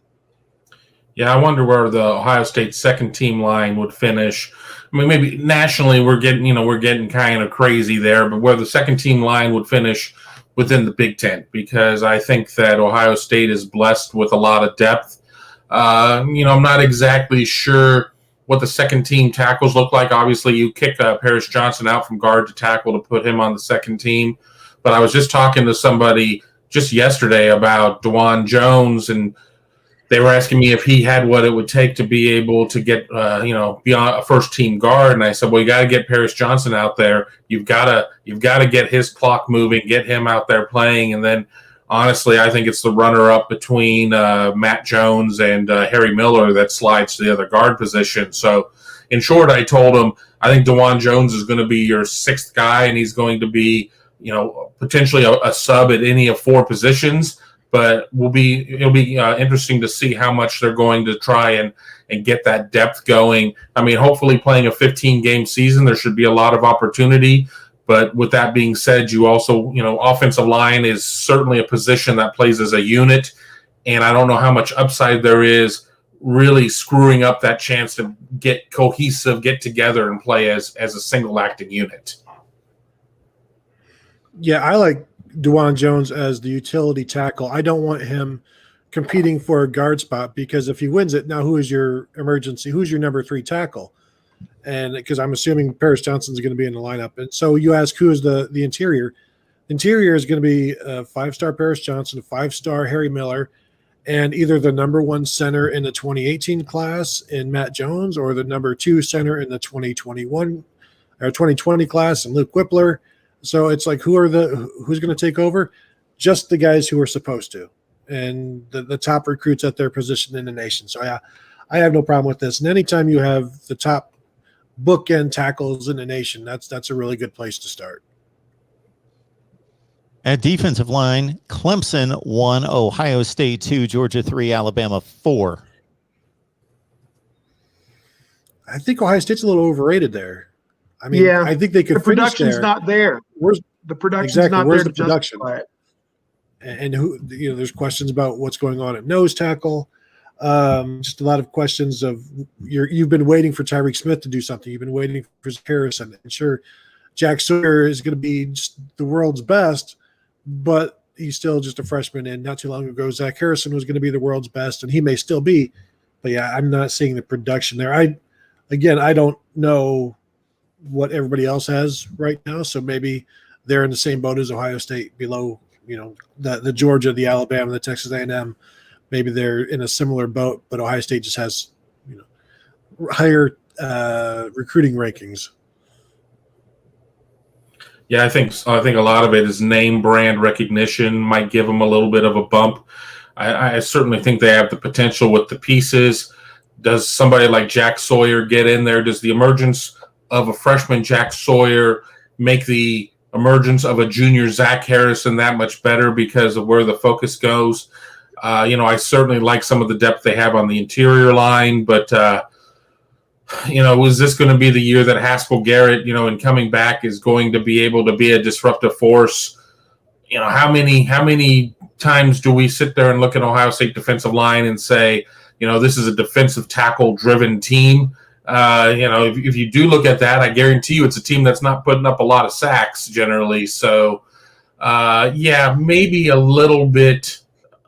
Yeah, I wonder where the Ohio State second team line would finish. I mean, maybe nationally we're getting kind of crazy there, but where the second team line would finish within the Big Ten, because I think that Ohio State is blessed with a lot of depth. I'm not exactly sure what the second team tackles look like. Obviously, you kick Paris Johnson out from guard to tackle to put him on the second team. But I was just talking to somebody just yesterday about DeJuan Jones, and they were asking me if he had what it would take to be able to get, be on a first-team guard. And I said, well, you got to get Paris Johnson out there. You've got to get his clock moving, get him out there playing. And then, honestly, I think it's the runner-up between Matt Jones and Harry Miller that slides to the other guard position. So, in short, I told him I think DeJuan Jones is going to be your 6th guy, and he's going to be, potentially a sub at any of 4 positions. But it'll be interesting to see how much they're going to try and get that depth going. I mean, hopefully playing a 15-game season, there should be a lot of opportunity. But with that being said, you also, offensive line is certainly a position that plays as a unit. And I don't know how much upside there is really screwing up that chance to get cohesive, get together and play as a single acting unit. Yeah, I like DeJuan Jones as the utility tackle. I don't want him competing for a guard spot, because if he wins it, now who is your emergency? Who's your number 3 tackle? And because I'm assuming Paris Johnson's going to be in the lineup. And so you ask, who is the interior? The interior is going to be a 5-star Paris Johnson, a 5-star Harry Miller, and either the number 1 center in the 2018 class in Matt Jones, or the number 2 center in the 2021 or 2020 class in Luke Whippler. So it's like, who's going to take over? Just the guys who are supposed to, and the top recruits at their position in the nation. So yeah, I have no problem with this. And anytime you have the top bookend tackles in the nation, that's a really good place to start. At defensive line, Clemson 1, Ohio State 2, Georgia 3, Alabama 4. I think Ohio State's a little overrated there. I mean, yeah, I think they could. The production's not there. Where's the production's exactly, not where's there the production? And who, there's questions about what's going on at nose tackle. Just a lot of questions of you've been waiting for Tyreek Smith to do something. You've been waiting for Harrison. And sure, Jack Sawyer is going to be just the world's best, but he's still just a freshman. And not too long ago, Zach Harrison was going to be the world's best, and he may still be. But yeah, I'm not seeing the production there. I don't know what everybody else has right now, so maybe they're in the same boat as Ohio State, below the Georgia, the Alabama, the Texas A&M. Maybe they're in a similar boat, but Ohio State just has higher recruiting rankings. Yeah, I think a lot of it is name brand recognition might give them a little bit of a bump. I certainly think they have the potential with the pieces. Does somebody like Jack Sawyer get in there? Does the emergence of a freshman Jack Sawyer make the emergence of a junior Zach Harrison that much better because of where the focus goes? I certainly like some of the depth they have on the interior line, but was this going to be the year that Haskell Garrett, in coming back, is going to be able to be a disruptive force? How many times do we sit there and look at Ohio State defensive line and say, this is a defensive tackle driven team? If you do look at that, I guarantee you it's a team that's not putting up a lot of sacks generally. So, Yeah, maybe a little bit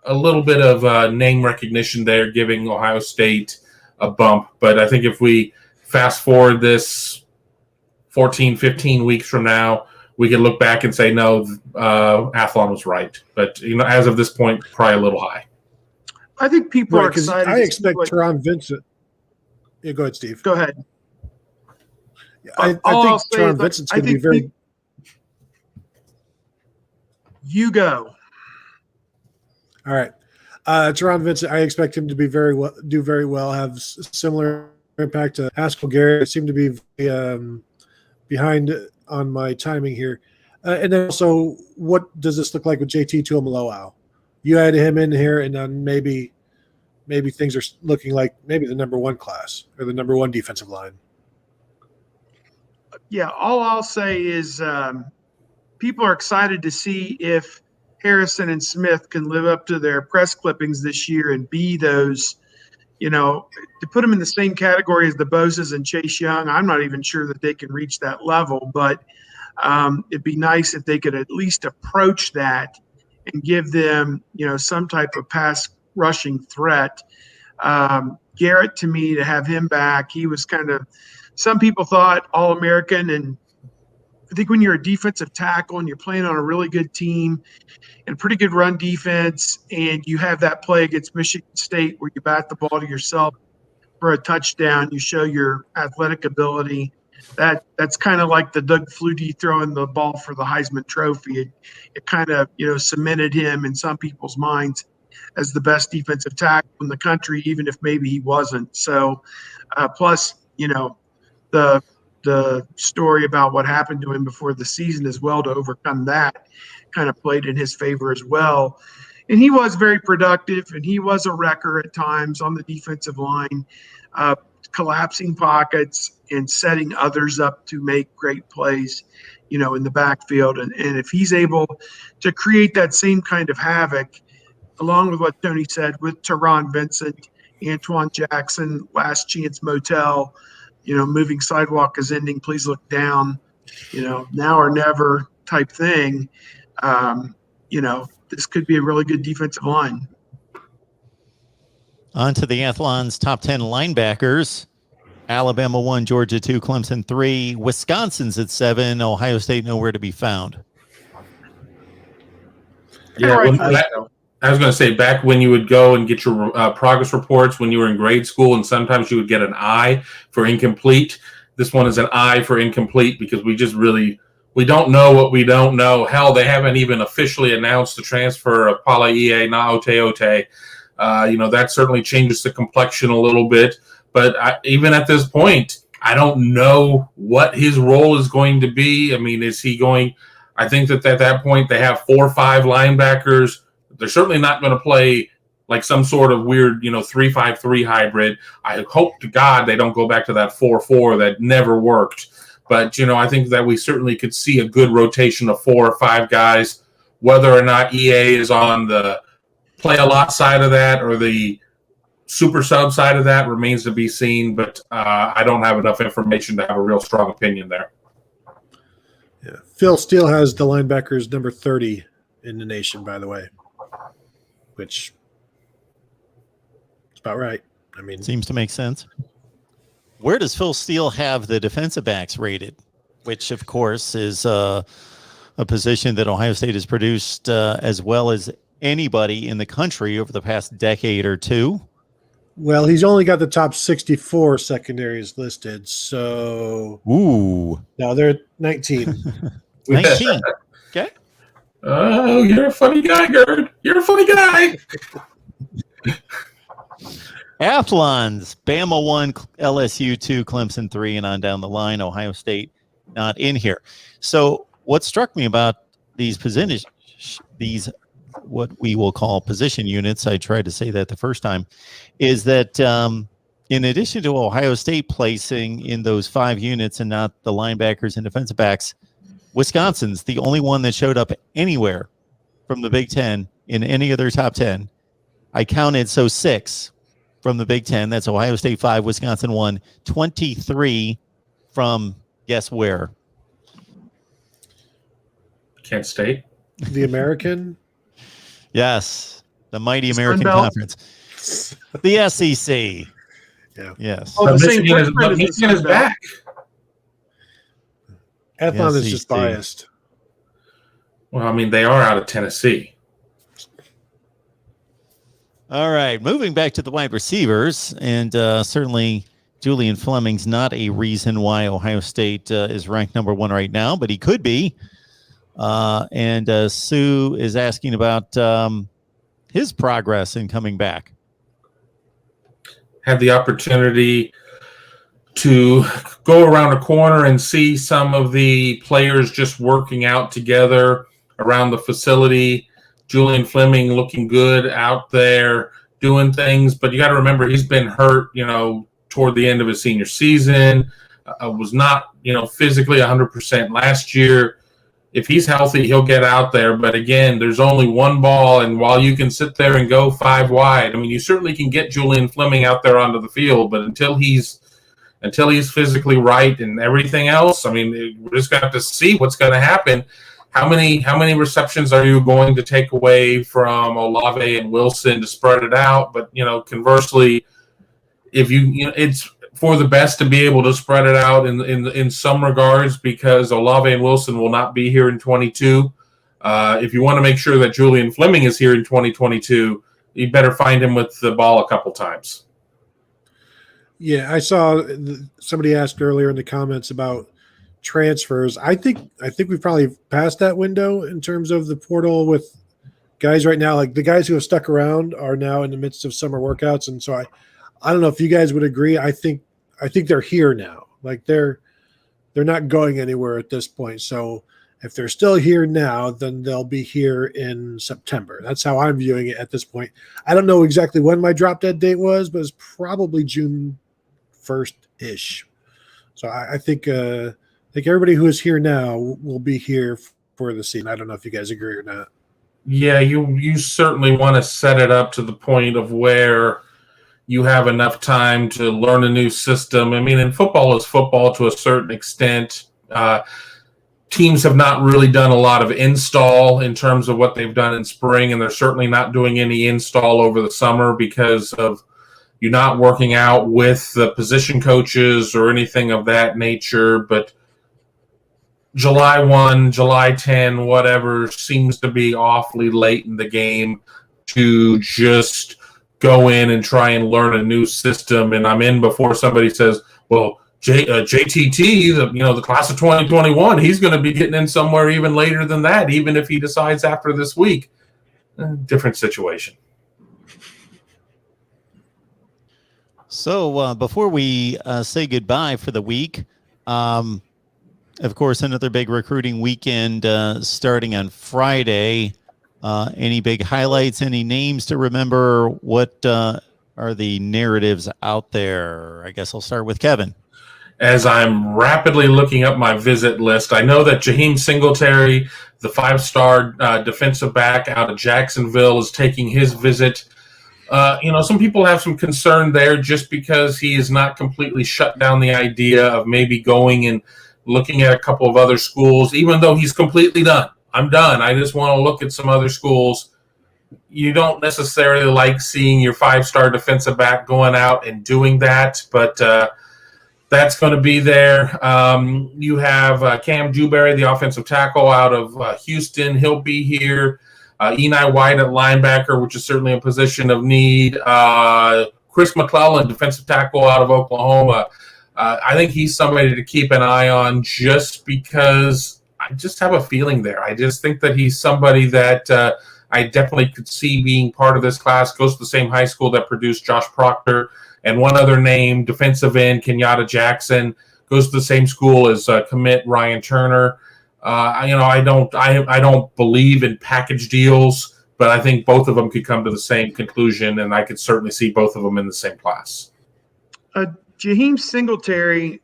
of name recognition there, giving Ohio State a bump. But I think if we fast forward this 14, 15 weeks from now, we can look back and say, no, Athlon was right. But, as of this point, probably a little high. I think people are 'cause excited. I expect Teron Vincent. Yeah, go ahead, Steve. Go ahead. I think Teron Vincent's going to be very. You go. All right. Teron Vincent, I expect him to be do very well, have similar impact to Haskell Garrett. I seem to be behind on my timing here. And then also, what does this look like with JT Tuimoloau? You add him in here, and then maybe things are looking like maybe the number one class or the number one defensive line. Yeah, all I'll say is people are excited to see if Harrison and Smith can live up to their press clippings this year and be those, to put them in the same category as the Boses and Chase Young. I'm not even sure that they can reach that level, but it'd be nice if they could at least approach that and give them, some type of pass rushing threat. Garrett, to me, to have him back, he was some people thought All-American, and I think when you're a defensive tackle and you're playing on a really good team and pretty good run defense, and you have that play against Michigan State where you bat the ball to yourself for a touchdown, you show your athletic ability. That's kind of like the Doug Flutie throwing the ball for the Heisman Trophy. It kind of, cemented him in some people's minds as the best defensive tackle in the country, even if maybe he wasn't. So, plus, the story about what happened to him before the season as well, to overcome that kind of played in his favor as well. And he was very productive, and he was a wrecker at times on the defensive line, collapsing pockets and setting others up to make great plays, in the backfield. And if he's able to create that same kind of havoc, along with what Tony said with Teron Vincent, Antoine Jackson, Last Chance Motel, moving sidewalk is ending, please look down, now or never type thing, this could be a really good defensive line. On to the Athlon's top 10 linebackers. Alabama 1, Georgia 2, Clemson 3, Wisconsin's at 7, Ohio State nowhere to be found. Yeah, I was going to say, back when you would go and get your progress reports when you were in grade school, and sometimes you would get an I for incomplete. This one is an I for incomplete because we don't know what we don't know. Hell, they haven't even officially announced the transfer of Palaie Naoteote. That certainly changes the complexion a little bit. But even at this point, I don't know what his role is going to be. I mean, is he going – I think that at that point they have 4 or 5 linebackers. They're certainly not going to play like some sort of weird, 3-5-3 hybrid. I hope to God they don't go back to that 4-4 that never worked. But, I think that we certainly could see a good rotation of 4 or 5 guys. Whether or not EA is on the play a lot side of that or the super sub side of that remains to be seen. But I don't have enough information to have a real strong opinion there. Yeah. Phil Steele has the linebackers number 30 in the nation, by the way, which is about right. I mean, seems to make sense. Where does Phil Steele have the defensive backs rated? Which, of course, is a position that Ohio State has produced as well as anybody in the country over the past decade or two. Well, he's only got the top 64 secondaries listed, so no, they're at 19. 19. Okay. Oh, you're a funny guy, Gerd. You're a funny guy. Athlon's Bama 1, LSU 2, Clemson 3, and on down the line, Ohio State not in here. So what struck me about these positions, what we will call position units, I tried to say that the first time, is that in addition to Ohio State placing in those 5 units and not the linebackers and defensive backs, Wisconsin's the only one that showed up anywhere from the Big Ten in any of their top 10. I counted 6 from the Big Ten. That's Ohio State 5, Wisconsin 1, 23 from guess where? Kent State. The American? Yes, the mighty Sun American Belt? Conference. The SEC. Yeah. Yes. Oh, the same Michigan is, footprint as the Michigan Sun is Belt. back. Athlon is just SEC. biased. Well, I mean, they are out of Tennessee. All right, moving back to the wide receivers, and certainly Julian Fleming's not a reason why Ohio State is ranked number 1 right now, but he could be. And Sue is asking about his progress in coming back. Had the opportunity to go around a corner and see some of the players just working out together around the facility. Julian Fleming looking good out there doing things, but you got to remember he's been hurt, toward the end of his senior season. Was not, physically 100% last year. If he's healthy, he'll get out there. But again, there's only one ball, and while you can sit there and go 5 wide, I mean, you certainly can get Julian Fleming out there onto the field, but until he's physically right and everything else, I mean, we're just going to have to see what's going to happen. How many receptions are you going to take away from Olave and Wilson to spread it out? But conversely, if it's for the best to be able to spread it out in some regards, because Olave and Wilson will not be here in 22. If you want to make sure that Julian Fleming is here in 2022, you better find him with the ball a couple times. Yeah, I saw somebody asked earlier in the comments about transfers. I think we've probably passed that window in terms of the portal with guys right now. Like the guys who have stuck around are now in the midst of summer workouts, and so I don't know if you guys would agree. I think they're here now. Like they're not going anywhere at this point. So if they're still here now, then they'll be here in September. That's how I'm viewing it at this point. I don't know exactly when my drop dead date was, but it's probably June 1st-ish. So I think everybody who is here now will be here for the season. I don't know if you guys agree or not. Yeah, you certainly want to set it up to the point of where you have enough time to learn a new system. I mean, and football is football to a certain extent. Teams have not really done a lot of install in terms of what they've done in spring, and they're certainly not doing any install over the summer because of you not working out with the position coaches or anything of that nature. But July 1, July 10, whatever, seems to be awfully late in the game to just go in and try and learn a new system. And I'm in before somebody says, well, JTT, the class of 2021, he's going to be getting in somewhere even later than that, even if he decides after this week. Different situation. So before we say goodbye for the week, of course, another big recruiting weekend starting on Friday. Any big highlights, any names to remember? What are the narratives out there? I guess I'll start with Kevin. As I'm rapidly looking up my visit list, I know that Shaheen Singletary, the 5-star defensive back out of Jacksonville, is taking his visit. Some people have some concern there just because he is not completely shut down the idea of maybe going and looking at a couple of other schools, even though he's completely done. I'm done. I just want to look at some other schools. You don't necessarily like seeing your 5-star defensive back going out and doing that, but that's going to be there. You have Cam Dewberry, the offensive tackle out of Houston. He'll be here. Eni White at linebacker, which is certainly a position of need. Chris McClellan, defensive tackle out of Oklahoma. I think he's somebody to keep an eye on just because I just have a feeling there. I just think that he's somebody that I definitely could see being part of this class. Goes to the same high school that produced Josh Proctor. And one other name, defensive end, Kenyatta Jackson, goes to the same school as commit Ryan Turner. I don't believe in package deals, but I think both of them could come to the same conclusion, and I could certainly see both of them in the same class. Shaheen Singletary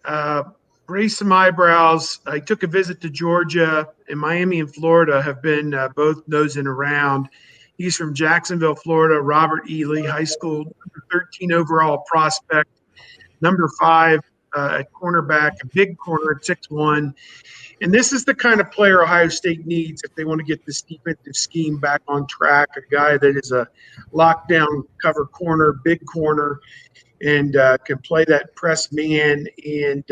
raised some eyebrows. I took a visit to Georgia, and Miami and Florida have been both nosing around. He's from Jacksonville, Florida, Robert E. Lee High School, number 13 overall prospect, number 5 at cornerback, a big corner at 6'1". And this is the kind of player Ohio State needs if they want to get this defensive scheme back on track, a guy that is a lockdown cover corner, big corner, and can play that press man and,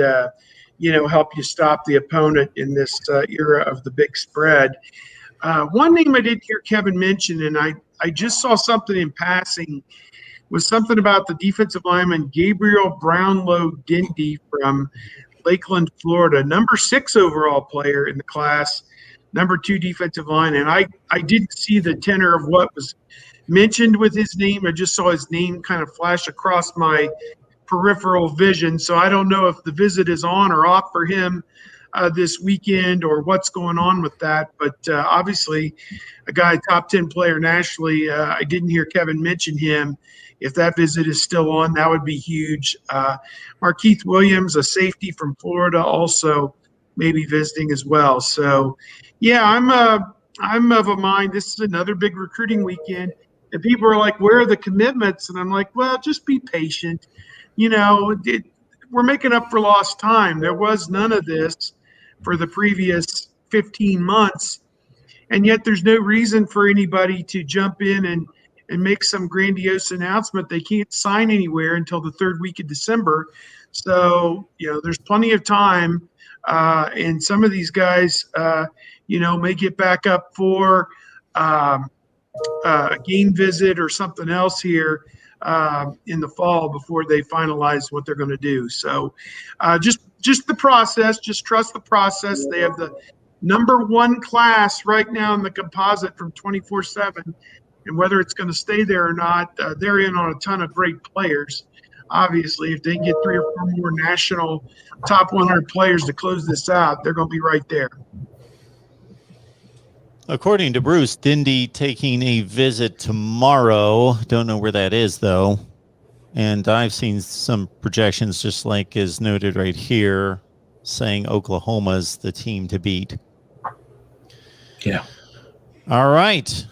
help you stop the opponent in this era of the big spread. One name I did hear Kevin mention, and I just saw something in passing, was something about the defensive lineman Gabriel Brownlow Dindy from Lakeland, Florida, number 6 overall player in the class, number 2 defensive line. And I didn't see the tenor of what was mentioned with his name. I just saw his name kind of flash across my peripheral vision. So I don't know if the visit is on or off for him this weekend or what's going on with that. But obviously a guy, top 10 player nationally. I didn't hear Kevin mention him. If that visit is still on, that would be huge. Markeith Williams, a safety from Florida, also maybe visiting as well. So, yeah, I'm of a mind. This is another big recruiting weekend. And people are like, where are the commitments? And I'm like, well, just be patient. We're making up for lost time. There was none of this for the previous 15 months. And yet there's no reason for anybody to jump in and make some grandiose announcement. They can't sign anywhere until the 3rd week of December. So, there's plenty of time. And some of these guys, may get back up for a game visit or something else here in the fall before they finalize what they're going to do. So just the process, just trust the process. They have the number 1 class right now in the composite from 24/7. And whether it's going to stay there or not, they're in on a ton of great players. Obviously, if they get 3 or 4 more national top 100 players to close this out, they're going to be right there. According to Bruce, Dindy taking a visit tomorrow. Don't know where that is, though. And I've seen some projections, just like is noted right here, saying Oklahoma's the team to beat. Yeah. All right.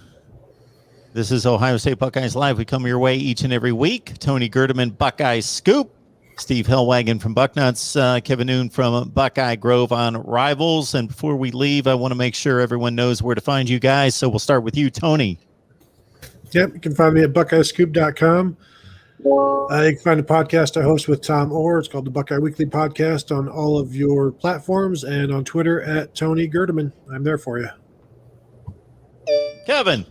This is Ohio State Buckeyes Live. We come your way each and every week. Tony Gerdeman, Buckeye Scoop. Steve Hellwagon from Bucknuts. Kevin Noon from Buckeye Grove on Rivals. And before we leave, I want to make sure everyone knows where to find you guys. So we'll start with you, Tony. Yep, you can find me at buckeyescoop.com. You can find a podcast I host with Tom Orr. It's called the Buckeye Weekly Podcast on all of your platforms and on Twitter at Tony Gerdeman. I'm there for you. Kevin.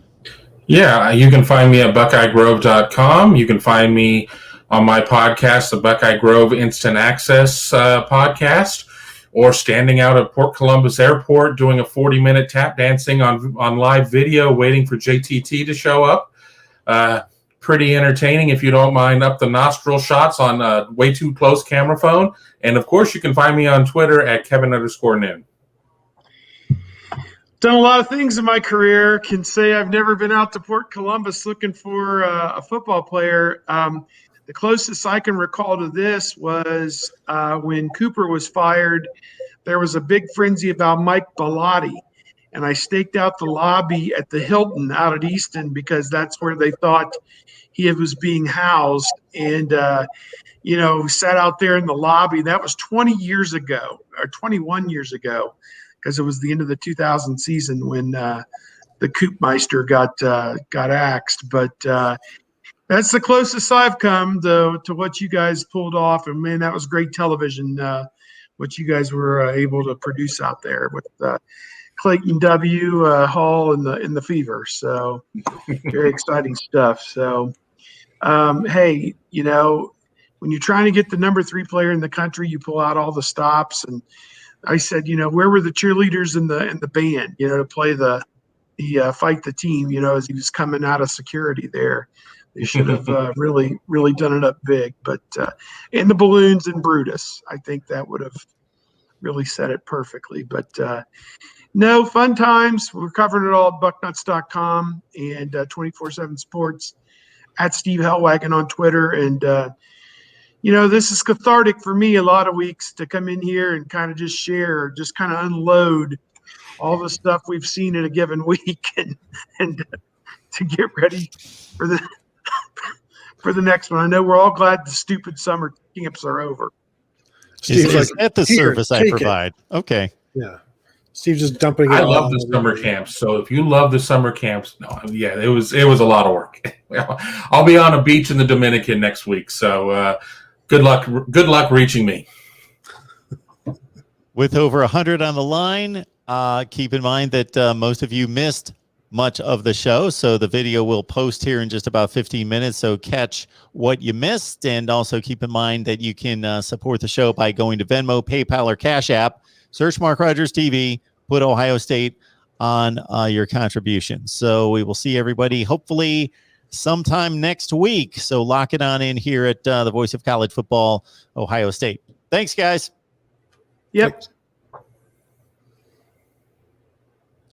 Yeah, you can find me at buckeyegrove.com. You can find me on my podcast, the Buckeye Grove Instant Access podcast, or standing out at Port Columbus Airport doing a 40-minute tap dancing on live video waiting for JTT to show up. Pretty entertaining if you don't mind up the nostril shots on way too close camera phone. And, of course, you can find me on Twitter at Kevin_Noon. Done a lot of things in my career. Can say I've never been out to Port Columbus looking for a football player. The closest I can recall to this was when Cooper was fired. There was a big frenzy about Mike Bellotti, and I staked out the lobby at the Hilton out at Easton because that's where they thought he was being housed. And sat out there in the lobby. That was 20 years ago or 21 years ago, because it was the end of the 2000 season when the Koopmeister got axed. But that's the closest I've come to what you guys pulled off. And, man, that was great television, what you guys were able to produce out there with Clayton W. Hall and the Fever. So very exciting stuff. So, hey, when you're trying to get the number 3 player in the country, you pull out all the stops. And I said, where were the cheerleaders in the band, to play the fight the team, as he was coming out of security there. They should have really, really done it up big. But and the balloons and Brutus, I think that would have really said it perfectly. But no, fun times. We're covering it all at bucknuts.com and 24/7 Sports at Steve Hellwagon on Twitter. And this is cathartic for me a lot of weeks to come in here and kind of just share, just kind of unload all the stuff we've seen in a given week and to get ready for the next one. I know we're all glad the stupid summer camps are over. Steve's Is that the "Here, service I take it." provide? Okay. Yeah. Steve's just dumping it. I all love on the summer everybody. camps. So if you love the summer camps, no, yeah, it was a lot of work. I'll be on a beach in the Dominican next week. So good luck reaching me. With over 100 on the line, keep in mind that most of you missed much of the show, so the video will post here in just about 15 minutes, so catch what you missed. And also keep in mind that you can support the show by going to Venmo, PayPal, or Cash App. Search Mark Rogers TV, put Ohio State on your contribution. So we will see everybody hopefully sometime next week. So lock it on in here at the Voice of College Football, Ohio State. Thanks, guys. Yep.